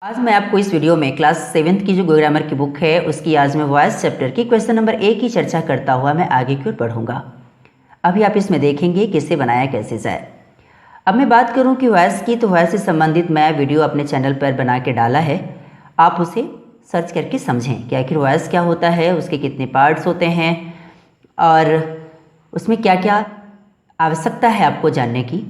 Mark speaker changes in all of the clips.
Speaker 1: आज मैं आपको इस वीडियो में क्लास 7th की जो ग्रामर की बुक है उसकी आज मैं वॉइस चैप्टर की क्वेश्चन नंबर 1 की चर्चा करता हुआ मैं आगे की ओर बढ़ूंगा। अभी आप इसमें देखेंगे किससे बनाया कैसे जाए। अब मैं बात करूं कि वॉइस की, तो वॉइस से संबंधित मैं वीडियो अपने चैनल पर बना के डाला है, आप उसे सर्च करके समझें कि आखिर वॉइस क्या होता है, उसके कितने पार्ट्स होते हैं और उसमें क्या क्या आवश्यकता है आपको जानने की।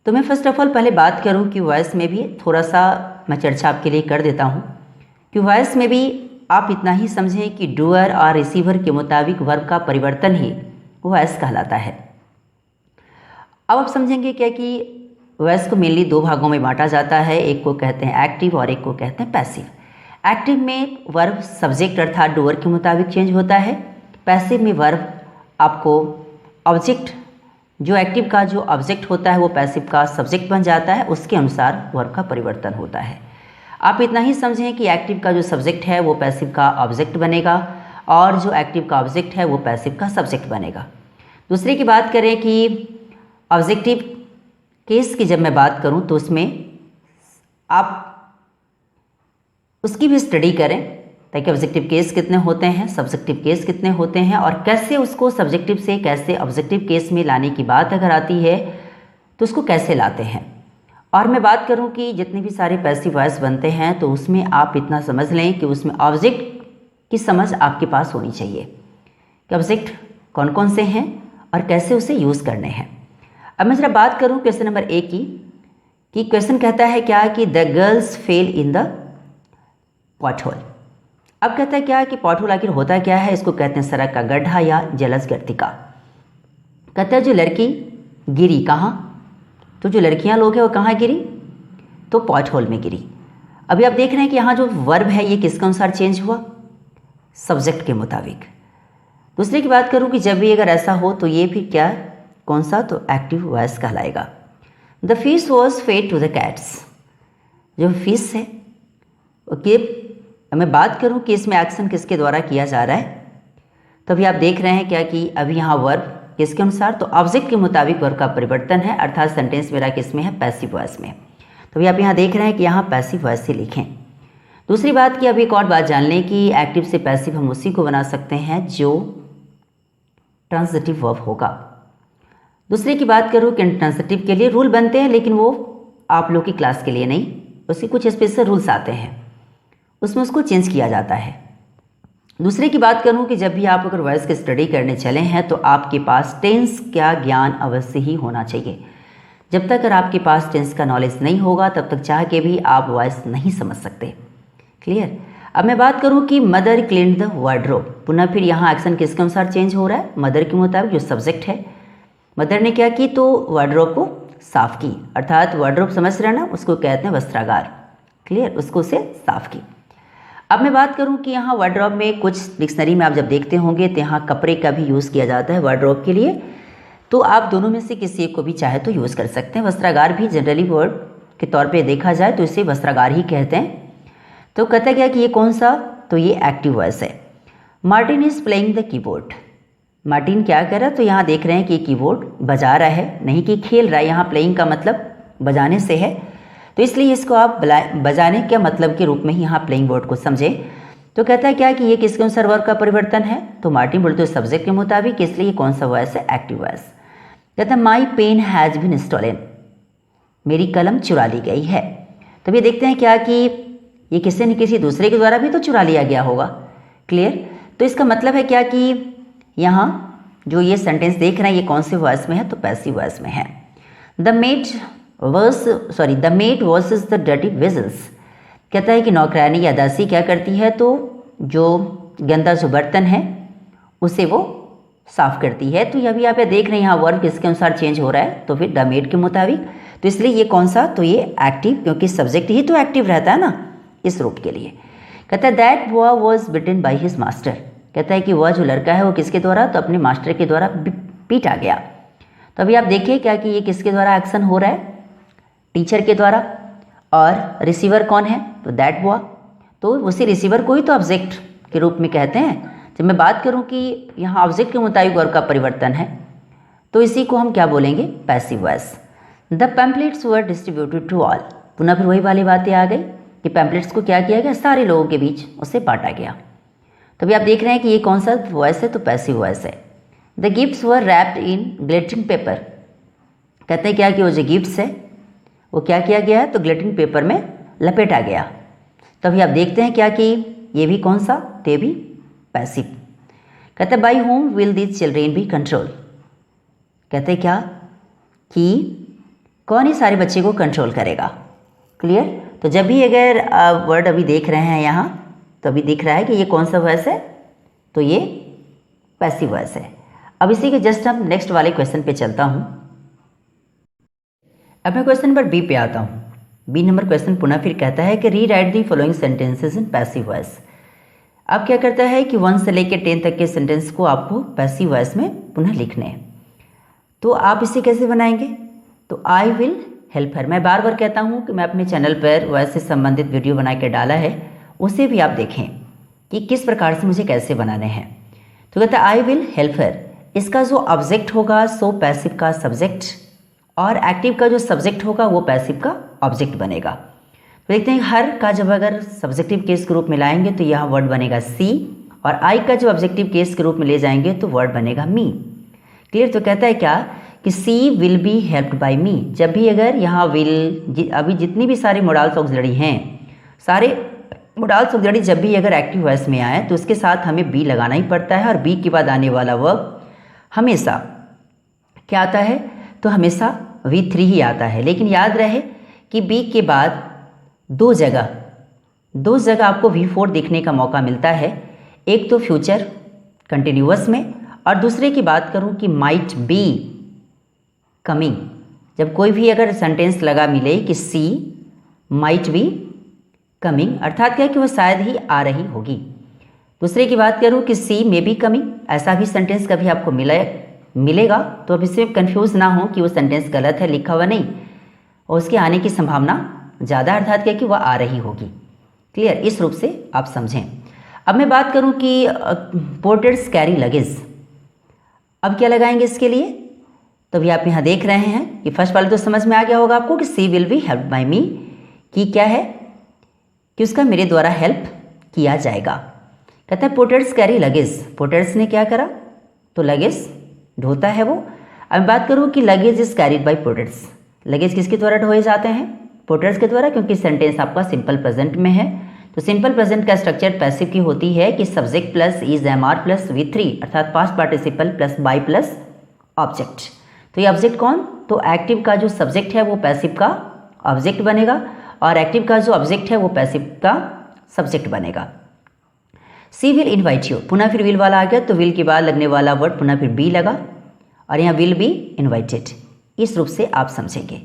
Speaker 1: तो मैं फर्स्ट ऑफ ऑल पहले बात करूं कि वॉइस में भी थोड़ा सा मैं चर्चा आपके लिए कर देता हूं कि वॉइस में भी आप इतना ही समझें कि डूअर और रिसीवर के मुताबिक वर्ब का परिवर्तन ही वॉइस कहलाता है। अब आप समझेंगे क्या कि वॉइस को मेनली दो भागों में बांटा जाता है, एक को कहते हैं एक्टिव और एक को कहते हैं पैसिव। एक्टिव में वर्ब सब्जेक्ट अर्थात डूअर के मुताबिक चेंज होता है, पैसिव में वर्ब आपको ऑब्जेक्ट, जो एक्टिव का जो ऑब्जेक्ट होता है वो पैसिव का सब्जेक्ट बन जाता है, उसके अनुसार वर्ब का परिवर्तन होता है। आप इतना ही समझें कि एक्टिव का जो सब्जेक्ट है वो पैसिव का ऑब्जेक्ट बनेगा और जो एक्टिव का ऑब्जेक्ट है वो पैसिव का सब्जेक्ट बनेगा। दूसरे की बात करें कि ऑब्जेक्टिव केस की जब मैं बात करूं तो उसमें आप उसकी भी स्टडी करें ताकि ऑब्जेक्टिव केस कितने होते हैं, सब्जेक्टिव केस कितने होते हैं और कैसे उसको सब्जेक्टिव से कैसे ऑब्जेक्टिव केस में लाने की बात अगर आती है तो उसको कैसे लाते हैं। और मैं बात करूं कि जितने भी सारे पैसिव वॉइस बनते हैं तो उसमें आप इतना समझ लें कि उसमें ऑब्जेक्ट की समझ आपके पास होनी चाहिए कि ऑब्जेक्ट कौन कौन से हैं और कैसे उसे यूज़ करने हैं। अब मैं ज़रा बात करूँ क्वेश्चन नंबर 1 की कि क्वेश्चन कहता है क्या कि the girls fail in the pothole. अब कहता है क्या कि पॉटहोल आखिर होता क्या है, इसको कहते हैं सड़क का गड्ढा या जलज गर्तिका। कहता है जो लड़की गिरी कहाँ, तो जो लड़कियां लोग हैं वो कहाँ गिरी, तो पॉटहोल में गिरी। अभी आप देख रहे हैं कि यहाँ जो वर्ब है ये किसके अनुसार चेंज हुआ, सब्जेक्ट के मुताबिक। दूसरे की बात करूँ कि जब भी अगर ऐसा हो तो ये फिर क्या, कौन सा, तो एक्टिव वॉइस कहलाएगा। The fish was fed to the cats, जो फिश है ओके। मैं बात करूं कि इसमें एक्शन किसके द्वारा किया जा रहा है, तो अभी आप देख रहे हैं क्या कि अभी यहाँ वर्ब किसके अनुसार, तो ऑब्जेक्ट के मुताबिक वर्ब का परिवर्तन है, अर्थात सेंटेंस मेरा किस में है, पैसिव वॉइस में। तो अभी आप यहाँ देख रहे हैं कि यहाँ पैसिव वॉइस से लिखें। दूसरी बात की अभी एक और बात जान लें कि एक्टिव से पैसिव हम उसी को बना सकते हैं जो ट्रांजिटिव वर्ब होगा। दूसरे की बात करूँ कि ट्रांजिटिव के लिए रूल बनते हैं, लेकिन वो आप लोग की क्लास के लिए नहीं, उसके कुछ स्पेशल रूल्स आते हैं, उसमें उसको चेंज किया जाता है। दूसरे की बात करूं कि जब भी आप अगर वॉइस की स्टडी करने चले हैं तो आपके पास टेंस का ज्ञान अवश्य ही होना चाहिए। जब तक अगर आपके पास टेंस का नॉलेज नहीं होगा तब तक चाह के भी आप वॉइस नहीं समझ सकते। क्लियर। अब मैं बात करूं कि मदर क्लीन द वार्डरोब, पुनः फिर यहाँ एक्शन किसके अनुसार चेंज हो रहा है, मदर के मुताबिक जो सब्जेक्ट है। मदर ने क्या की, तो वार्डरोब को साफ की, अर्थात वार्डरोब समझ रहे ना, उसको कहते हैं वस्त्रागार। क्लियर, उसको उसे साफ की। अब मैं बात करूं कि यहाँ वार्डरोब में कुछ डिक्शनरी में आप जब देखते होंगे तो यहाँ कपड़े का भी यूज़ किया जाता है वार्डरोब के लिए, तो आप दोनों में से किसी एक को भी चाहे तो यूज़ कर सकते हैं। वस्त्रागार भी जनरली वर्ड के तौर पे देखा जाए तो इसे वस्त्रागार ही कहते हैं। तो कहता क्या कि ये कौन सा, तो ये एक्टिव वॉइस है। Martin is playing the keyboard, Martin क्या कर रहा है, तो यहाँ देख रहे हैं कि कीबोर्ड बजा रहा है, नहीं कि खेल रहा है। यहाँ प्लेइंग का मतलब बजाने से है, तो इसलिए इसको आप बजाने के मतलब के रूप में ही यहाँ प्लेइंग वर्ड को समझें। तो कहता है क्या कि ये किसके अनुसार वर्ब का परिवर्तन है, तो मार्टिन बोलते हैं सब्जेक्ट के मुताबिक, इसलिए ये कौन सा वॉइस है, एक्टिव वॉइस। कहता है my pen has been stolen, मेरी कलम चुरा ली गई है। तो ये देखते हैं क्या कि ये किसी न किसी दूसरे के द्वारा भी तो चुरा लिया गया होगा। क्लियर। तो इसका मतलब है क्या कि यहाँ जो ये सेंटेंस देख रहे हैं ये कौन से वॉइस में है, तो पैसिव वॉइस में है। The made versus the dirty vessels, कहता है कि नौकरानी या दासी क्या करती है, तो जो गंदा जो बर्तन है उसे वो साफ करती है। तो अभी आप देख रहे हैं यहाँ वर्ब किसके अनुसार चेंज हो रहा है, तो फिर द मेड के मुताबिक, तो इसलिए ये कौन सा, तो ये एक्टिव, क्योंकि सब्जेक्ट ही तो एक्टिव रहता है ना इस रूप के लिए। कहता है that boy was bitten by his master, कहता है कि वह जो लड़का है वो किसके द्वारा, तो अपने मास्टर के द्वारा पीटा गया। तो अभी आप देखिए क्या कि ये किसके द्वारा एक्शन हो रहा है, टीचर के द्वारा, और रिसीवर कौन है, तो दैट बॉय, तो उसी रिसीवर को ही तो ऑब्जेक्ट के रूप में कहते हैं। जब मैं बात करूं कि यहाँ ऑब्जेक्ट के मुताबिक वर्ब का परिवर्तन है तो इसी को हम क्या बोलेंगे, passive voice. The pamphlets were distributed to all, पुनः फिर वही वाली बातें आ गई कि पैम्पलेट्स को क्या किया गया, सारे लोगों के बीच उसे बांटा गया। तो अभी आप देख रहे हैं कि ये कौन सा वॉइस है, तो पैसिव वॉइस है। The gifts were wrapped in glittering paper. कहते हैं क्या कि वो जो गिफ्ट्स है वो क्या किया गया है, तो ग्लिटरिंग पेपर में लपेटा गया। तो अभी आप देखते हैं क्या कि ये भी कौन सा, तो ये भी पैसिव। कहते हैं by whom will these children be control. कहते हैं क्या कि कौन ही सारे बच्चे को कंट्रोल करेगा। क्लियर। तो जब भी अगर वर्ड अभी देख रहे हैं यहाँ, तो अभी दिख रहा है कि ये कौन सा वॉइस है, तो ये पैसिव वॉइस है। अब इसी के जस्ट हम नेक्स्ट वाले क्वेश्चन पे चलता हूँ। अब मैं क्वेश्चन नंबर बी पे आता हूँ। बी नंबर क्वेश्चन पुनः फिर कहता है कि री right the following sentences in passive voice. अब क्या करता है कि 1 से लेकर 10 तक के सेंटेंस को आपको पैसिव वॉइस में पुनः लिखने हैं। तो आप इसे कैसे बनाएंगे, तो आई विल हेल्प हर। मैं बार बार कहता हूँ कि मैं अपने चैनल पर वॉइस से संबंधित वीडियो बना के डाला है, उसे भी आप देखें कि किस प्रकार से मुझे कैसे बनाने हैं। तो कहता है आई विल हेल्प हर, इसका जो ऑब्जेक्ट होगा सो पैसिव का सब्जेक्ट, और एक्टिव का जो सब्जेक्ट होगा वो पैसिव का ऑब्जेक्ट बनेगा। तो देखते हैं हर का जब अगर सब्जेक्टिव केस के रूप में लाएंगे तो यहाँ वर्ड बनेगा सी, और आई का जब ऑब्जेक्टिव केस के रूप में ले जाएंगे तो वर्ड बनेगा मी। क्लियर। तो कहता है क्या कि सी विल बी हेल्प्ड बाय मी। जब भी अगर यहाँ विल, अभी जितनी भी सारे मोडाल्स ऑक्सिलरी हैं, सारे मोडाल्स ऑक्सिलरी जब भी अगर एक्टिव वॉइस में आए तो उसके साथ हमें बी लगाना ही पड़ता है, और बी के बाद आने वाला वर्ब हमेशा क्या आता है, तो हमेशा V3 ही आता है। लेकिन याद रहे कि बी के बाद दो जगह आपको V4 देखने का मौका मिलता है। एक तो फ्यूचर कंटिन्यूअस में, और दूसरे की बात करूं कि माइट बी कमिंग। जब कोई भी अगर सेंटेंस लगा मिले कि सी माइट बी कमिंग, अर्थात क्या कि वो शायद ही आ रही होगी। दूसरे की बात करूं कि सी मे बी कमिंग, ऐसा भी सेंटेंस कभी आपको मिलेगा, तो अब इससे कंफ्यूज ना हो कि वो सेंटेंस गलत है, लिखा हुआ नहीं, और उसके आने की संभावना ज़्यादा, अर्थात क्या कि वह आ रही होगी। क्लियर। इस रूप से आप समझें। अब मैं बात करूं कि पोर्टर्स कैरी लगेज, अब क्या लगाएंगे इसके लिए, तो अभी आप यहाँ देख रहे हैं कि फर्स्ट वाले तो समझ में आ गया होगा आपको कि सी विल बी हेल्प बाय मी, कि क्या है कि उसका मेरे द्वारा हेल्प किया जाएगा। कहता है पोर्टर्स कैरी लगेज, पोर्टर्स ने क्या करा, तो लगेज ढोता है वो। अब बात करूँ कि luggage is carried by porters, luggage किसके द्वारा ढोए जाते हैं, पोर्टर्स के द्वारा, क्योंकि सेंटेंस आपका सिंपल प्रेजेंट में है। तो सिंपल प्रेजेंट का स्ट्रक्चर पैसिव की होती है कि subject plus is MR plus V3, अर्थात past participle plus by plus object. तो ये ऑब्जेक्ट कौन, तो एक्टिव का जो सब्जेक्ट है वो पैसिव का ऑब्जेक्ट बनेगा, और एक्टिव का जो ऑब्जेक्ट है वो पैसिव का सब्जेक्ट बनेगा। सी विल इन्वाइट यू, पुनः फिर विल वाला आ गया, तो विल के बाद लगने वाला वर्ड पुनः फिर बी लगा, और यहाँ विल बी इन्वाइटेड। इस रूप से आप समझेंगे।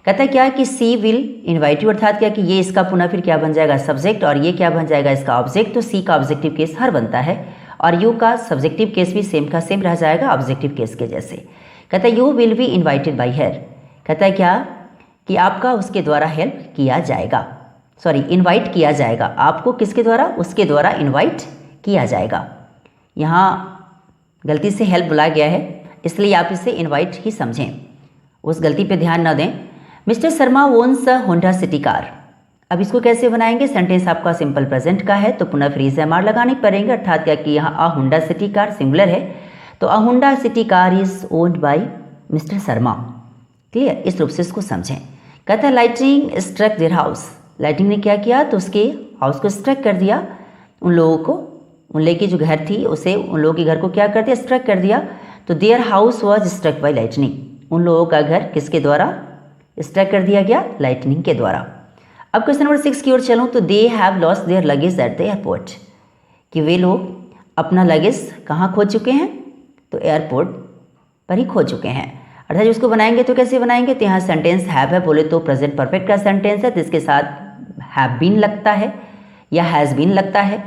Speaker 1: कहता है क्या कि सी विल इन्वाइट यू, अर्थात क्या कि ये इसका पुनः फिर क्या बन जाएगा, सब्जेक्ट, और ये क्या बन जाएगा, इसका ऑब्जेक्ट। तो सी का ऑब्जेक्टिव केस हर बनता है, और यू का सब्जेक्टिव केस भी सेम का सेम रह जाएगा ऑब्जेक्टिव केस के जैसे। कहता है you will be invited by her, कहता है क्या कि आपका उसके द्वारा हेल्प किया जाएगा, सॉरी इन्वाइट किया जाएगा। आपको किसके द्वारा, उसके द्वारा इन्वाइट किया जाएगा। यहाँ गलती से हेल्प बुलाया गया है, इसलिए आप इसे इन्वाइट ही समझें, उस गलती पे ध्यान न दें। Mister Sharma owns a Honda City car, अब इसको कैसे बनाएंगे, सेंटेंस आपका सिंपल प्रेजेंट का है, तो पुनः फिर से एमआर लगाने पड़ेंगे, अर्थात क्या कि यहाँ a Honda City car singular है, तो a Honda City car is owned by Mr Sharma. Clear. इस रूप से इसको समझें। कहता है lightning struck their house, lightning ने क्या किया, तो उसके हाउस को स्ट्रक कर दिया, उन लोगों को, उन लोगों की जो घर थी उसे, उन लोगों के घर को क्या कर दिया, स्ट्रक कर दिया। तो their house was struck by lightning, उन लोगों का घर किसके द्वारा स्ट्रक कर दिया गया, लाइटनिंग के द्वारा। अब क्वेश्चन नंबर 6 की ओर चलूँ, तो they have lost their luggage eight the airport, कि वे लोग अपना लगेज कहाँ खो चुके हैं, तो एयरपोर्ट पर ही खो चुके हैं। अर्थात उसको बनाएंगे तो कैसे बनाएंगे, तो यहाँ सेंटेंस हैव है, बोले तो प्रेजेंट परफेक्ट का सेंटेंस है, तो इसके साथ हैव बीन लगता है या हैज़ बीन लगता है,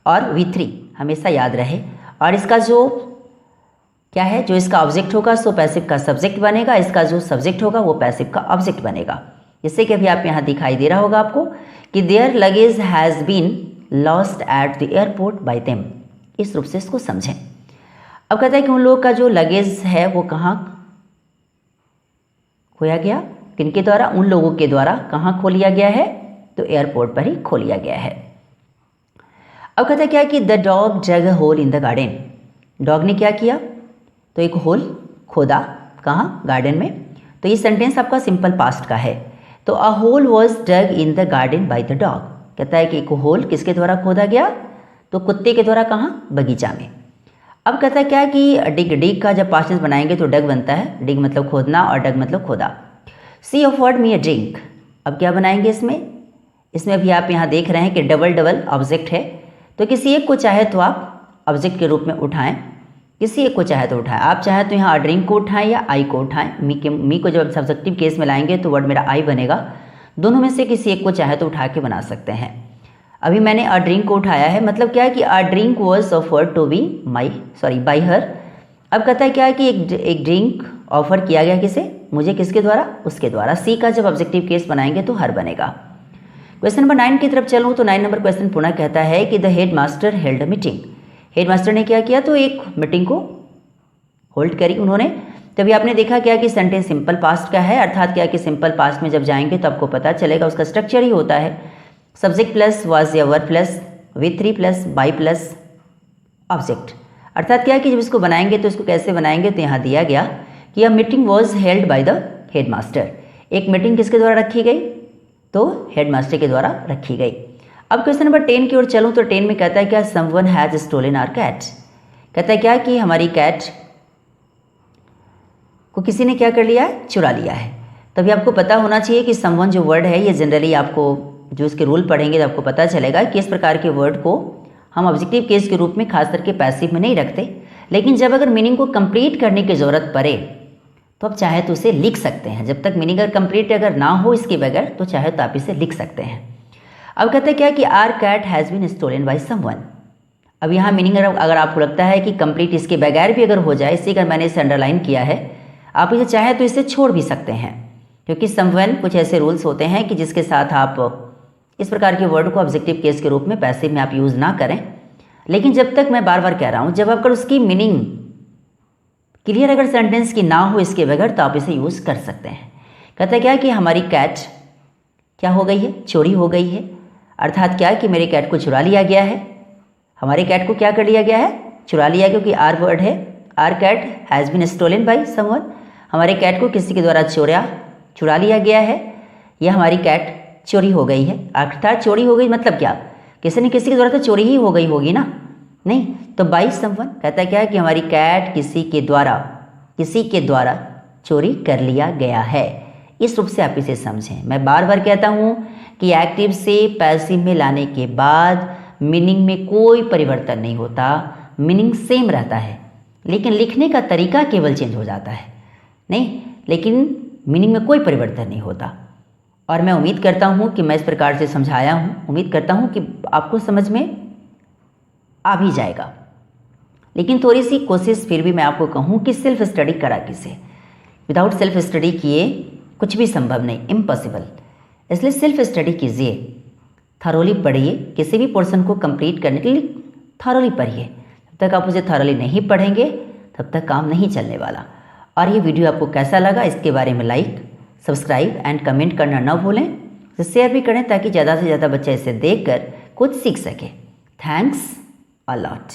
Speaker 1: और V3 हमेशा याद रहे, और इसका जो क्या है, जो इसका ऑब्जेक्ट होगा सो पैसिव का सब्जेक्ट बनेगा, इसका जो सब्जेक्ट होगा वो पैसिव का ऑब्जेक्ट बनेगा। जिससे कि अभी आप यहाँ दिखाई दे रहा होगा आपको कि their luggage has been lost at the airport by them. इस रूप से इसको समझें। अब कहता है कि उन लोगों का जो लगेज है वो कहाँ खोया गया, किनके द्वारा, उन लोगों के द्वारा कहाँ खो लिया गया है, तो एयरपोर्ट पर ही खो लिया गया है। अब कहता क्या कि the dog dug a hole in the garden. Dog ने क्या किया, तो एक होल खोदा, कहाँ, गार्डन में। तो ये सेंटेंस आपका सिंपल पास्ट का है। तो a hole was dug in the garden by the dog. कहता है कि एक होल किसके द्वारा खोदा गया, तो कुत्ते के द्वारा, कहाँ, बगीचा में। अब कहता है क्या कि डिग, डिग का जब पास्ट टेंस बनाएंगे तो डग बनता है, डिग मतलब खोदना और डग मतलब खोदा। सी ऑफर्ड मी अ ड्रिंक। अब क्या बनाएंगे इसमें अभी आप यहाँ देख रहे हैं कि डबल डबल ऑब्जेक्ट है, तो किसी एक को चाहे तो आप ऑब्जेक्ट के रूप में उठाएं, किसी एक को चाहे तो उठाएं। आप चाहे तो यहाँ ड्रिंक को उठाएं या आई को उठाएं। मी को जब सब्जेक्टिव केस में लाएंगे तो वर्ड मेरा आई बनेगा। दोनों में से किसी एक को चाहे तो उठा के बना सकते हैं। अभी मैंने अ ड्रिंक को उठाया है, मतलब क्या है कि a drink was offered to be by her. अब कहता है क्या है कि एक ड्रिंक ऑफर किया गया किसे, मुझे, किसके द्वारा, उसके द्वारा। सी का जब ऑब्जेक्टिव केस बनाएंगे तो हर बनेगा। क्वेश्चन नंबर 9 की तरफ चलूँ तो 9 नंबर क्वेश्चन पुनः कहता है कि the head master held a meeting. Head master ने क्या किया, तो एक मीटिंग को होल्ड करी उन्होंने। तभी आपने देखा क्या कि सेंटेंस सिंपल पास्ट का है, अर्थात क्या कि सिंपल पास्ट में जब जाएंगे तो आपको पता चलेगा उसका स्ट्रक्चर ही होता है सब्जेक्ट प्लस वाज या वर plus with 3 plus by plus object. अर्थात क्या कि जब इसको बनाएंगे तो इसको कैसे बनाएंगे, तो यहाँ दिया गया कि यह meeting was held by the head master. एक मीटिंग किसके द्वारा रखी गई, तो हेड मास्टर के द्वारा रखी गई। अब क्वेश्चन नंबर 10 की ओर चलूँ तो 10 में कहता है क्या, someone has stolen our cat. कहता है क्या कि हमारी कैट को किसी ने क्या कर लिया है, चुरा लिया है। तभी आपको पता होना चाहिए कि समवन जो वर्ड है ये जनरली आपको जो इसके रूल पढ़ेंगे तो आपको पता चलेगा कि इस प्रकार के वर्ड को हम ऑब्जेक्टिव केस के रूप में खास करके पैसिव में नहीं रखते, लेकिन जब अगर मीनिंग को कंप्लीट करने की ज़रूरत पड़े तो आप चाहे तो उसे लिख सकते हैं। जब तक मीनिंग अगर कंप्लीट अगर ना हो इसके बगैर तो चाहे तो आप इसे लिख सकते हैं। अब कहते हैं क्या कि our cat has been stolen by someone. अब यहाँ मीनिंग अगर आपको लगता है कि कंप्लीट इसके बगैर भी अगर हो जाए, इसी का मैंने इसे अंडरलाइन किया है, आप इसे चाहे तो इसे छोड़ भी सकते हैं, क्योंकि समवन कुछ ऐसे रूल्स होते हैं कि जिसके साथ आप इस प्रकार के वर्ड को ऑब्जेक्टिव केस के रूप में पैसिव में आप यूज़ ना करें। लेकिन जब तक, मैं बार बार कह रहा हूँ, जब अगर उसकी मीनिंग क्लियर अगर सेंटेंस की ना हो इसके बगैर तो आप इसे यूज़ कर सकते हैं। कहता है क्या कि हमारी कैट क्या हो गई है, चोरी हो गई है। अर्थात क्या कि मेरे कैट को चुरा लिया गया है। हमारे कैट को क्या कर लिया गया है, चुरा लिया, क्योंकि आर वर्ड है। Our cat has been stolen by someone. हमारे कैट को किसी के द्वारा चुरा लिया गया है, या हमारी कैट चोरी हो गई है। अर्थात चोरी हो गई मतलब क्या, किसी न किसी के द्वारा तो चोरी ही हो गई होगी ना, नहीं तो बाय समवन। कहता है क्या है कि हमारी कैट किसी के द्वारा चोरी कर लिया गया है। इस रूप से आप इसे समझें। मैं बार बार कहता हूँ कि एक्टिव से पैसिव में लाने के बाद मीनिंग में कोई परिवर्तन नहीं होता, मीनिंग सेम रहता है, लेकिन लिखने का तरीका केवल चेंज हो जाता है, नहीं, लेकिन मीनिंग में कोई परिवर्तन नहीं होता। और मैं उम्मीद करता हूँ कि मैं इस प्रकार से समझाया हूँ, उम्मीद करता हूँ कि आपको समझ में आ भी जाएगा। लेकिन थोड़ी सी कोशिश फिर भी मैं आपको कहूँ कि सेल्फ स्टडी करा किसे, विदाउट सेल्फ स्टडी किए कुछ भी संभव नहीं, इम्पॉसिबल। इसलिए सेल्फ स्टडी कीजिए, थरोली पढ़िए, किसी भी पोर्शन को कंप्लीट करने के लिए थरोली पढ़िए। जब तक आप उसे थरोली नहीं पढ़ेंगे तब तक काम नहीं चलने वाला। और ये वीडियो आपको कैसा लगा इसके बारे में लाइक, सब्सक्राइब एंड कमेंट करना ना भूलें। तो शेयर भी करें ताकि ज़्यादा से ज़्यादा बच्चे इसे देखकर कुछ सीख सके। Thanks a lot.